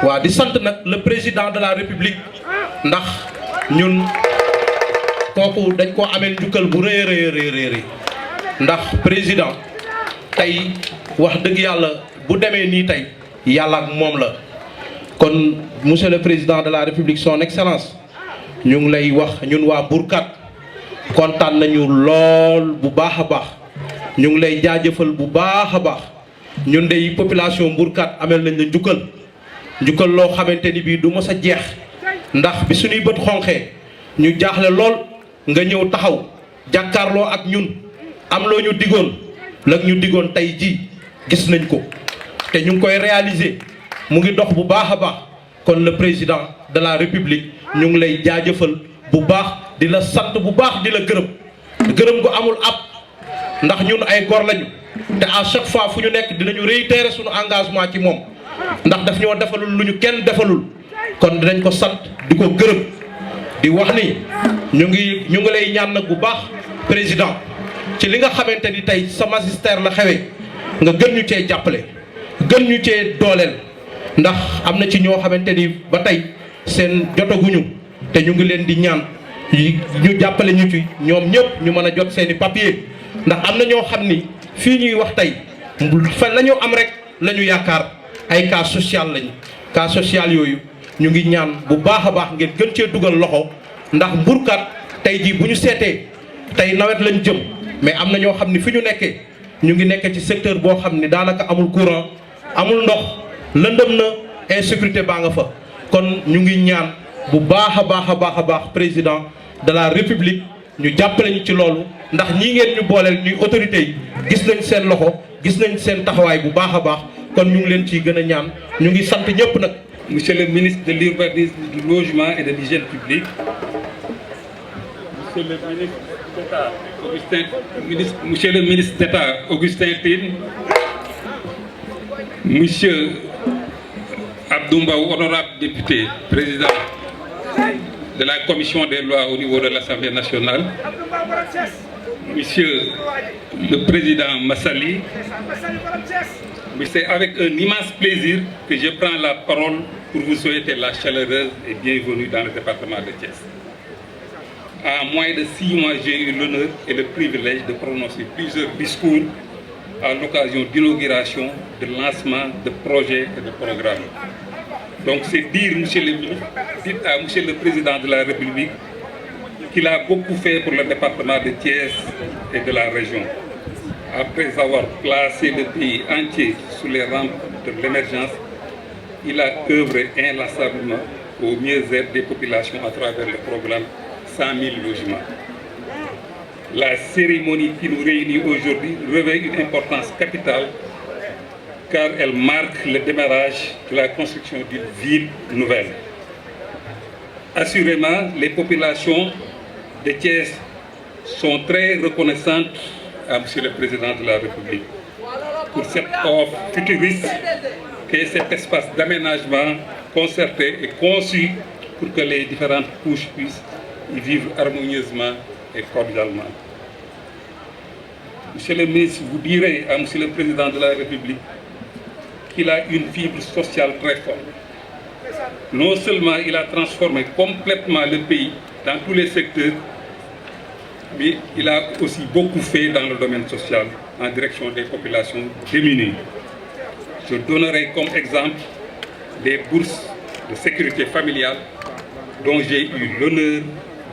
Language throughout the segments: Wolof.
waa di sant nag le président de la république ndax ñun kooku dañ ko amel njukkal bu rëy rëy ndax président tey wax dëgg yàlla bu demee nii tey yàlla ak moom la kon monsieur le président de la république son excellence ñu ngi lay wax ñun waa Mbourkat kontaan nañu lool bu baax a baax ñu ngi lay jaajëfal bu baax a baax ñun dey population Mbourkat amel nañ la njukkal loo xamante ni bii du mës a jeex ndax bi suñuy bët xonqee ñu jaaxle lool nga ñëw taxaw jàkkaarloo ak ñun am loo ñu digoon la ñu digoon tey ji gis nañ ko te ñu ngi koy réaliser mu ngi dox bu baax a baax kon le président de la république ñu ngi lay jaajëfal bu baax di la sant bu baax di la gërëm gu amul ab ndax ñun ay gor lañu te à chaque fois fu ñu nekk dinañu réitérer suñu engagement ci moom ndax daf ñoo defalul lu ñu kenn defalul kon dinañ ko sant di ko gërëm di wax ni ñu ngi lay ñaan nag bu baax président ci li nga xamante ni tey sa magistère la xewee nga gën ñu cee jàppale gën ñu cee dooleel ndax am na ci ñoo xamante ni ba tey seen jotaguñu te ñu ngi leen di ñaan ñu jàppale ñu ci ñoom ñëpp ñu mën a jot seeni papier ndax am na ñoo xam ni fii ñuy wax tey fan la ñu am rek la ñu yaakaar ay cas social lañu cas social yooyu ñu ngi ñaan bu baax a baax ngeen gën cee dugal loxo ndax Mbourkat tey jii bu ñu seetee tey nawet lañ jëm mais am na ñoo xam ni fi ñu nekkee ñu ngi nekk ci secteur boo xam ni daanaka amul courant amul ndox lëndëm na insécurité baa nga fa kon ñu ngi ñaan bu baax a baax président de la république ñu jàppale ñu ci loolu ndax ñii ngeen ñu booleel ñuy autorités yi gis nañ seen loxo gis nañ seen taxawaay bu baax a baax kon ñu ngi leen ciy gën a ñaan ñu ngi sant ñëpp nag. Monsieur le ministre de l'Urbanisme, du Logement et de l'Hygiène publique, Monsieur le ministre d'État Augustin Tine, Monsieur Abdoumbaou, honorable député, président de la commission des lois au niveau de l'Assemblée nationale, Monsieur le président Massali, c'est avec un immense plaisir que je prends la parole pour vous souhaiter la chaleureuse et bienvenue dans le département de Thiès. En moins de 6 mois, j'ai eu l'honneur et le privilège de prononcer plusieurs discours à l'occasion d'inauguration, de lancement de projets et de programmes. Donc c'est dire, monsieur le ministre, dites à monsieur le président de la République qu'il a beaucoup fait pour le département de Thiès et de la région. Après avoir placé le pays entier sous les rampes de l'émergence, il a œuvré inlassablement au mieux-être des populations à travers le programme 100 000 logements. La cérémonie qui nous réunit aujourd'hui revêt une importance capitale car elle marque le démarrage de la construction d'une ville nouvelle. Assurément, les populations de Thiès sont très reconnaissantes à Monsieur le Président de la République pour cette offre futuriste qu'est cet espace d'aménagement concerté et conçu pour que les différentes couches puissent y vivre harmonieusement et cordialement. Monsieur le ministre, vous direz à Monsieur le Président de la République qu'il a une fibre sociale très forte. Non seulement il a transformé complètement le pays dans tous les secteurs, mais il a aussi beaucoup fait dans le domaine social en direction des populations démunies. Je donnerai comme exemple des bourses de sécurité familiale dont j'ai eu l'honneur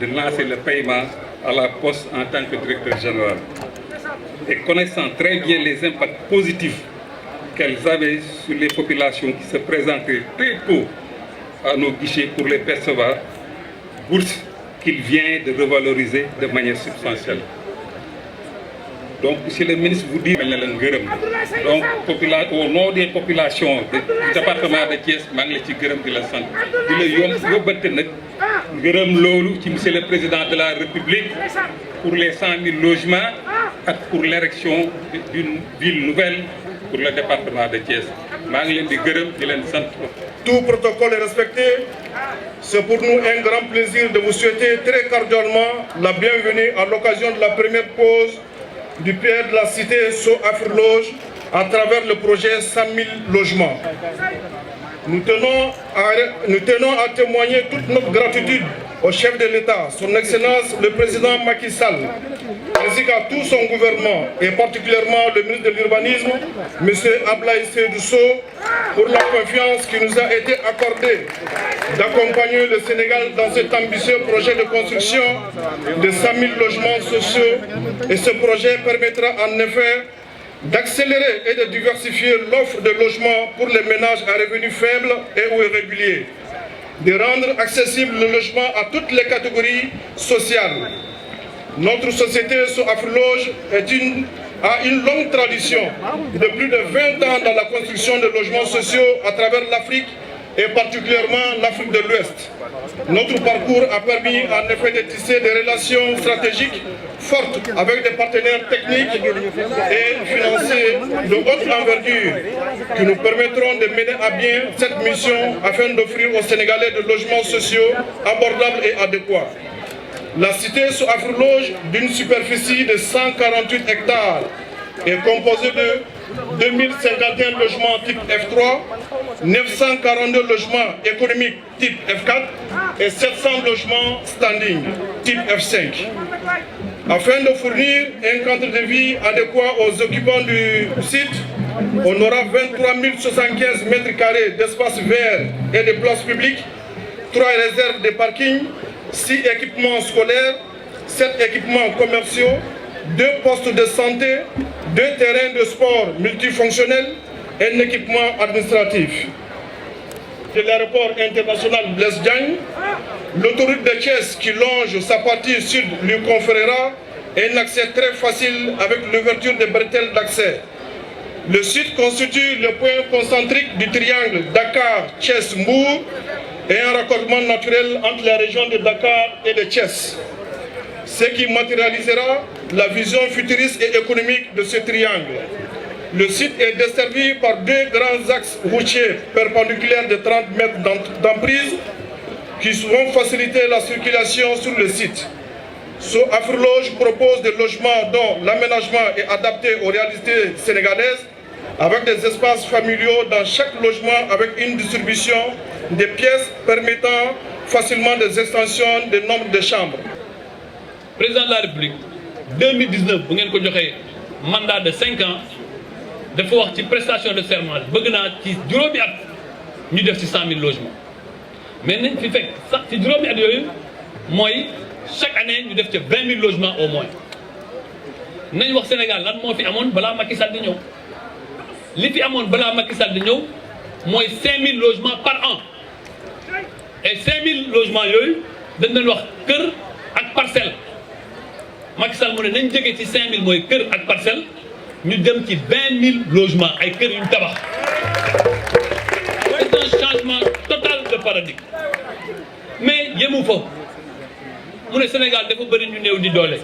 de lancer le paiement à la Poste en tant que directeur général. Et connaissant très bien les impacts positifs qu'elles avaient sur les populations qui se présentaient très tôt à nos guichets pour les percevoir, bourses qu'il vient de revaloriser de manière substantielle. Donc, monsieur le ministre, vous dites donc au nom des populations du département de Thiès, je suis monsieur le président de la République pour les 100 000 logements et pour l'érection d'une ville nouvelle pour le département de Thiès. Tout protocole est respecté. C'est pour nous un grand plaisir de vous souhaiter très cordialement la bienvenue à l'occasion de la première pause du PR de la cité So Afri Loge à travers le projet 100 000 logements. nous tenons à témoigner toute notre gratitude au chef de l'État, son Excellence le Président Macky Sall, ainsi qu'à tout son gouvernement, et particulièrement le ministre de l'Urbanisme, M. Ablaye Seydou Sow, pour la confiance qui nous a été accordée d'accompagner le Sénégal dans cet ambitieux projet de construction de 100 000 logements sociaux. Et ce projet permettra en effet d'accélérer et de diversifier l'offre de logements pour les ménages à revenus faibles et ou irréguliers, de rendre accessible le logement à toutes les catégories sociales. Notre société sous Afriloge a une longue tradition de plus de 20 ans dans la construction de logements sociaux à travers l'Afrique et particulièrement l'Afrique de l'Ouest. Notre parcours a permis en effet de tisser des relations stratégiques fortes avec des partenaires techniques et financiers de haute envergure qui nous permettront de mener à bien cette mission afin d'offrir aux Sénégalais des logements sociaux abordables et adéquats. La cité sous Afriloge, d'une superficie de 148 hectares, est composée de 2051 logements type F3, 942 logements économiques type F4 et 700 logements standing type F5. Afin de fournir un cadre de vie adéquat aux occupants du site, on aura 23 075 m² d'espaces verts et de places publiques, 3 réserves de parking, 6 équipements scolaires, 7 équipements commerciaux, 2 postes de santé, 2 terrains de sport multifonctionnels et un équipement administratif. De l'aéroport international Blaise Diagne, l'autoroute de Thiès qui longe sa partie sud lui conférera un accès très facile avec l'ouverture des bretelles d'accès. Le site constitue le point concentrique du triangle Dakar-Thiès-Mbour et un raccordement naturel entre la région de Dakar et de Thiès, ce qui matérialisera la vision futuriste et économique de ce triangle. Le site est desservi par 2 grands axes routiers perpendiculaires de 30 mètres d'emprise qui vont faciliter la circulation sur le site. Afriloge propose des logements dont l'aménagement est adapté aux réalités sénégalaises avec des espaces familiaux dans chaque logement avec une distribution des pièces permettant facilement des extensions du nombre de chambres. Président de la République, 2019, vous avez donné un mandat de 5 ans, de faire une prestation de serment. Nous avons dit que nous avons 100 000 logements. Mais nous avons fait chaque année, nous avons 20 000 logements au moins. Nous avons dit au Sénégal, nous avons fait Macky Sall de nous. Ce qui a Macky Sall de nous, c'est 5 000 logements par an. Et 5 000 logements, nous avons dit cœur et parcelle. Macky Sall mu ne nañ jógee ci 5 000 mooy kër ak parcelle ñu dem ci 20 000 logements ay kër yu ñu tabax. C'est un changement total de paradigme. Mais yemu fa mu ne Sénégal dafa bëri ñu néew di doole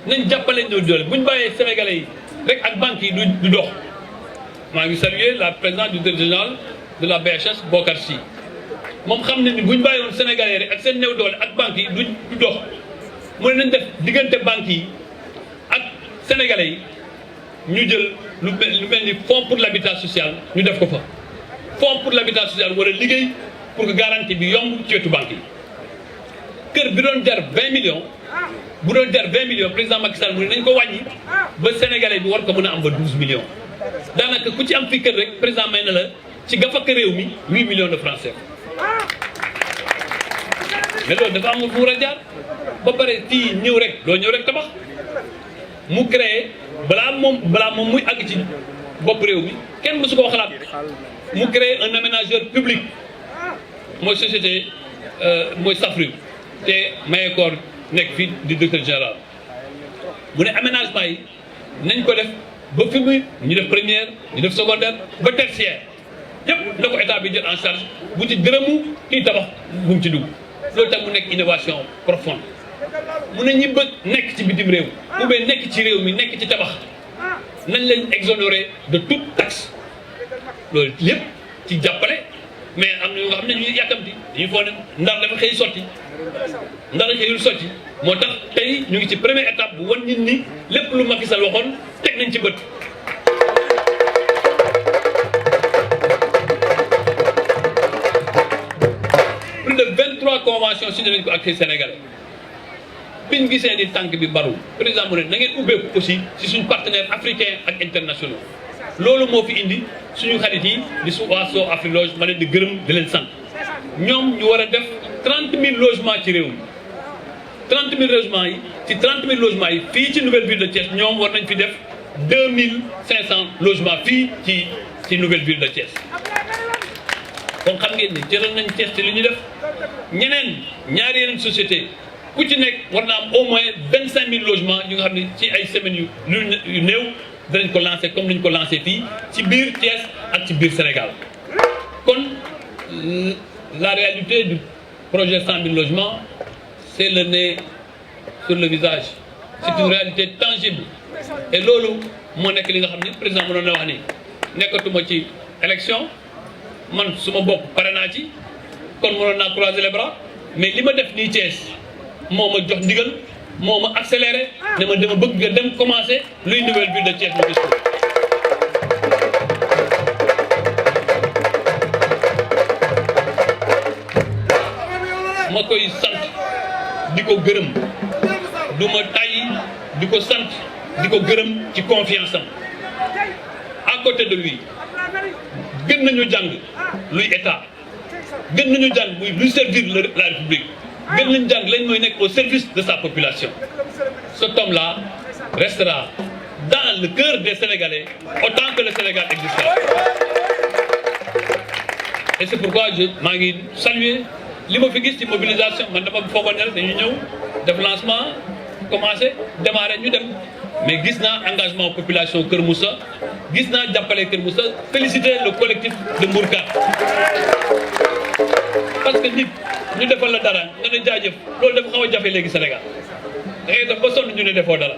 nañ jàppale néew di doole bu ñu bàyyee Sénégalais yi rek ak banques yi du dox. maa ngi saluer la présidente du directeur général de la BHS Bokar Sy moom xam ne ni bu ñu bàyyoon Sénégalais rek ak seen néew doole ak banques yi du dox. mu ne nañ def diggante banques yi ak sénégalais yi ñu jël lu mel ni fonds pour l'habitat social ñu def ko fa fonds pour l'habitat social war a liggéey pour que garantie bi yomb ci wetu banques yi kër bi doon jar 20 millions bu doon jar 20 millions président Macky Sall mu ne nañ ko wàññi ba sénégalais bi war ko mën a am ba 12 millions daanaka ku ci am fi kër rek président may na la ci gafaka réew mi 8 millions de francs CFA mais loolu dafa amul fu mu war a jaar ba pare fii ñëw rek doo ñëw rek tabax mu créé balaa moom muy àgg ci bopp réew mi kenn mësu koo xalaat mu créé un aménageur public mooy société mooy Safru te Mayekor nekk fii di directeur général mu ne aménagement yi nañ ko def ba fi muy ñu def première ñu def secondaire ba tertiaire yëpp na ko état bi jël en charge bu ci dërëmu kii tabax bu mu ci dugg loolu tam mu nekk innovation profonde mu ne ñi bëgg nekk ci bitim réew ou bien nekk ci réew mi nekk ci tabax nañ leen exonérer de toute taxe loolu lépp ci jàppale mais am na yoo nga xam ne ñu yàkkamti dañuy foog ne ndar dafa xëy sotti ndar xëyul sotti moo tax tey ñu ngi ci première étape bu wan nit ñi lépp lu Macky Sall waxoon teg nañ ci bët convention signé nañ ko ak Sénégalais biñ gisee ni tànk bi barul président mu ne na ngeen ubbeeku aussi ci suñu partenaires africains ak internationaux loolu moo fi indi suñu xarit yi di su waa Sow Afriloge ma leen di gërëm di leen sant ñoom ñu war a def 30 000 logements ci réew mi 30 000 logements yi ci 30 000 logements yi fii ci nouvelle ville de Thiès ñoom war nañ fi def 2500 logements fii ci nouvelle ville de Thiès kon xam ngeen ni jëral nañ Thiès te li ñu def ñeneen ñaari yeneen société ku ci nekk war na am au moins 25 000 logements yu nga xam ne ci ay semaines yu néew danañ ko lancé comme ni ñu ko lancé fii ci biir Thiès ak ci biir Sénégal kon la réalité du projet 100 000 logements c'est le nez sur le visage c'est une réalité tangible et loolu moo nekk li nga xam ne président mënoon na wax ni nekkatuma ci élection man su ma bokk pare naa ci kon mënoon naa croiser les bras mais li ma def nii Thiès moo ma jox ndigal moo ma accéléré ne ma dama bëgg nga dem commencer luy nouvelle ville de Thiès mu gis ko ma koy sant di ko gërëm du ma tàyyi di ko sant di ko gërëm ci confiance am à côté de lui gën nañu jàng luy état gën nañu jàng luy servir la République gën nañu jàng lañ mooy nekk au service de sa population cet homme-là restera dans le cœur des Sénégalais autant que le Sénégal existera et c'est pourquoi maa ngi saluer li ma fi gis ci mobilisation man dafa foogoon ne dañuy ñëw def lancement commencé démarrer ñu dem mais gis naa engagement population Kër Moussa gis naa jàppale Kër Moussa féliciter le collectif de Mbourkat parce que nit ñu defal la dara nga ne jaajëf loolu dafa xaw a jafe léegi Sénégal da ngay def ba sonn ñu ne defoo dara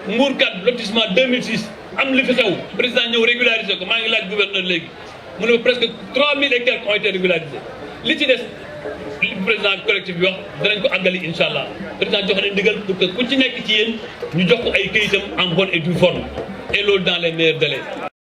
Mbourkat lotissement 2006 am li fi xew président ñëw régulariser ko maa ngi laaj gouverneur léegi mu ne presque 3000 et quelques ont été régularisés li ci des li président collectif bi wax danañ ko àggali incha allah président joxe na ndigal pour que ku ci nekk ci yéen ñu jox ko ay këyitam en bonne et due forme et loolu dans les meilleurs délais.